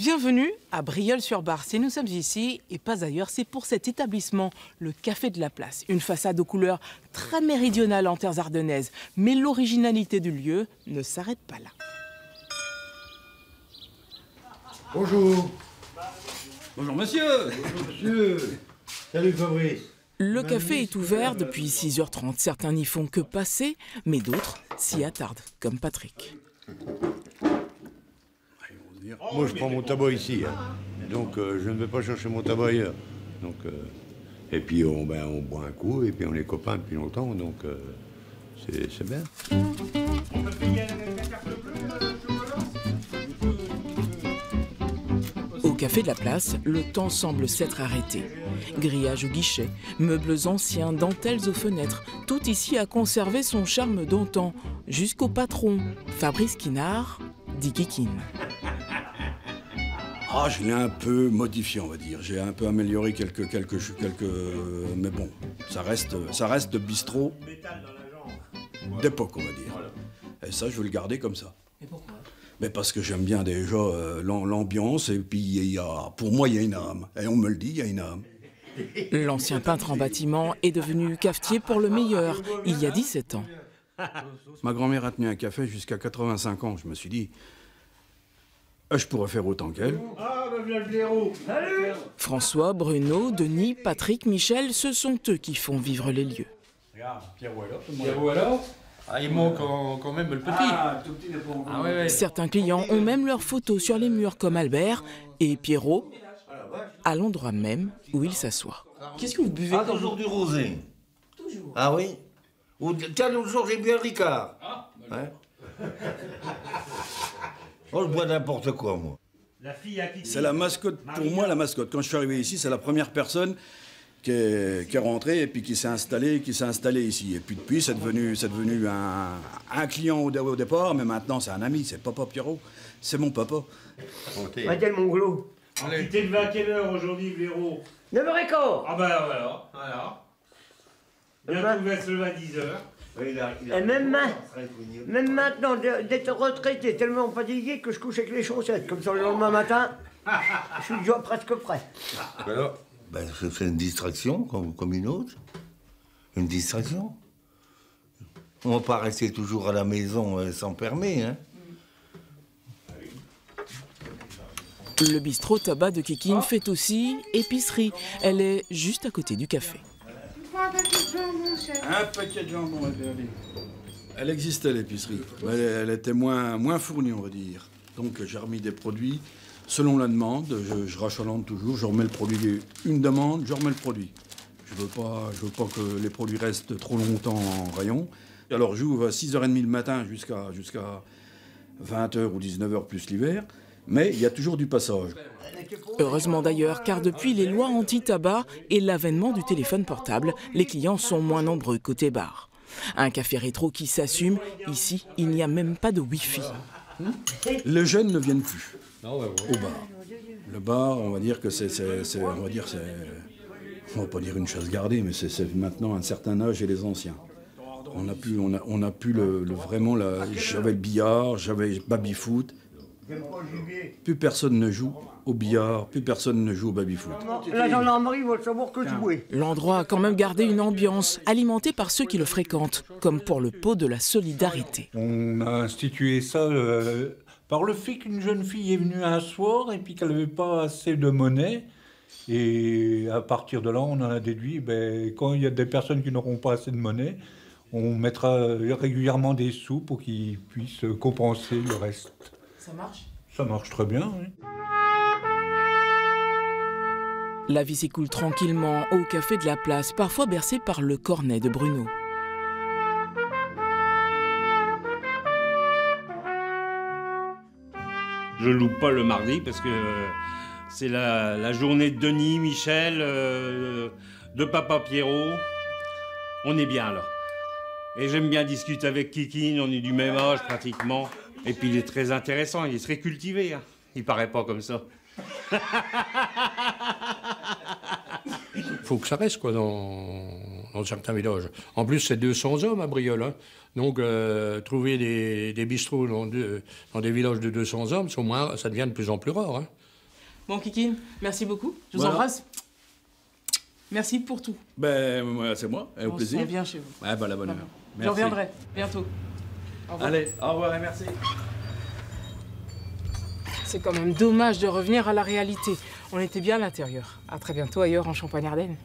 Bienvenue à Brieul-sur-Bar. Si nous sommes ici et pas ailleurs, c'est pour cet établissement, le Café de la Place. Une façade aux couleurs très méridionales en terres ardennaises. Mais l'originalité du lieu ne s'arrête pas là. Bonjour. Bonjour monsieur. Bonjour monsieur. Salut Fabrice. Le café est ouvert depuis 6h30. Certains n'y font que passer, mais d'autres s'y attardent, comme Patrick. Moi je prends mon tabac ici, hein. Donc je ne vais pas chercher mon tabac ailleurs. Donc, et puis on boit un coup et puis on est copains depuis longtemps, donc c'est bien. Au Café de la Place, le temps semble s'être arrêté. Grillages au guichet, meubles anciens, dentelles aux fenêtres, tout ici a conservé son charme d'antan, jusqu'au patron, Fabrice Quinard, dit Kikine. Ah, je l'ai un peu modifié, on va dire. J'ai un peu amélioré quelques... Mais bon, ça reste de bistrot d'époque, on va dire. Et ça, je veux le garder comme ça. Et pourquoi? Mais parce que j'aime bien déjà l'ambiance, et puis pour moi, il y a une âme. Et on me le dit, il y a une âme. L'ancien peintre en bâtiment est devenu cafetier pour le meilleur, il y a 17 ans. Ma grand-mère a tenu un café jusqu'à 85 ans. Je me suis dit, je pourrais faire autant qu'elle. Ah, ben voilà le blaireau. Salut. François, Bruno, Denis, Patrick, Michel, ce sont eux qui font vivre les lieux. Regarde, Pierrot alors. Pierrot alors. Ah, il manque quand même le petit. Ah, tout petit n'est pas encore. Ah, ouais. Certains clients ont même leurs photos sur les murs comme Albert et Pierrot, à l'endroit même où il s'assoit. Qu'est-ce que vous buvez? Ah, toujours du rosé. Toujours. Ah oui. Tiens, l'autre jour, j'ai bu un Ricard. Ah, Ouais. Oh, je bois n'importe quoi, moi. C'est la mascotte, pour moi, la mascotte. Quand je suis arrivé ici, c'est la première personne qui est rentrée et puis qui s'est installée ici. Et puis depuis, c'est devenu un client au départ, mais maintenant, c'est un ami. C'est Papa Pierrot. C'est mon papa. Mademoiselle Mongolo. Tu t'es levé à quelle heure aujourd'hui, blaireau? 9h15. Ah ben voilà. Bientôt vers le à 10h. Et même maintenant, d'être retraité, tellement fatigué que je couche avec les chaussettes. Comme ça, le lendemain matin, je suis déjà presque prêt. Alors c'est une distraction, comme une autre. Une distraction. On ne va pas rester toujours à la maison sans permis, hein. Le bistrot tabac de Kikine fait aussi épicerie. Elle est juste à côté du café. Un paquet de jambon, allez. Elle existait, l'épicerie. Mais elle était moins fournie, on va dire. Donc j'ai remis des produits selon la demande. Je rachalante toujours. Je remets le produit. Une demande, je remets le produit. Je veux pas que les produits restent trop longtemps en rayon. Alors j'ouvre à 6h30 le matin jusqu'à 20h ou 19h plus l'hiver. Mais il y a toujours du passage. Heureusement d'ailleurs, car depuis les lois anti-tabac et l'avènement du téléphone portable, les clients sont moins nombreux côté bar. Un café rétro qui s'assume, ici, il n'y a même pas de Wi-Fi. Les jeunes ne viennent plus au bar. Le bar, on va dire que on va pas dire une chasse gardée, mais c'est maintenant un certain âge et les anciens. On a plus vraiment j'avais le billard, j'avais baby-foot. Plus personne ne joue au billard, plus personne ne joue au baby-foot. La gendarmerie va savoir que jouer. L'endroit a quand même gardé une ambiance alimentée par ceux qui le fréquentent, comme pour le pot de la solidarité. On a institué ça par le fait qu'une jeune fille est venue un soir et puis qu'elle n'avait pas assez de monnaie. Et à partir de là, on en a déduit, quand il y a des personnes qui n'auront pas assez de monnaie, on mettra régulièrement des sous pour qu'ils puissent compenser le reste. Ça marche? Ça marche très bien, oui. La vie s'écoule tranquillement au Café de la Place, parfois bercé par le cornet de Bruno. Je loupe pas le mardi parce que c'est la journée de Denis, Michel, de Papa Pierrot. On est bien là. Et j'aime bien discuter avec Kikine, on est du même âge pratiquement. Et puis il est très intéressant, il est très cultivé. Hein. Il paraît pas comme ça. Il faut que ça reste, quoi, dans certains villages. En plus, c'est 200 hommes à Brieul. Hein. Donc, trouver des bistrots dans des villages de 200 hommes, ça devient de plus en plus rare. Hein. Bon, Kikine, merci beaucoup. Je vous Voilà. embrasse. Merci pour tout. Ben, c'est moi, et au On plaisir. se sent bien chez vous. Ah, ben, la bonne heure. Je reviendrai bientôt. Au revoir. Allez, au revoir et merci. C'est quand même dommage de revenir à la réalité. On était bien à l'intérieur. À très bientôt ailleurs en Champagne-Ardenne.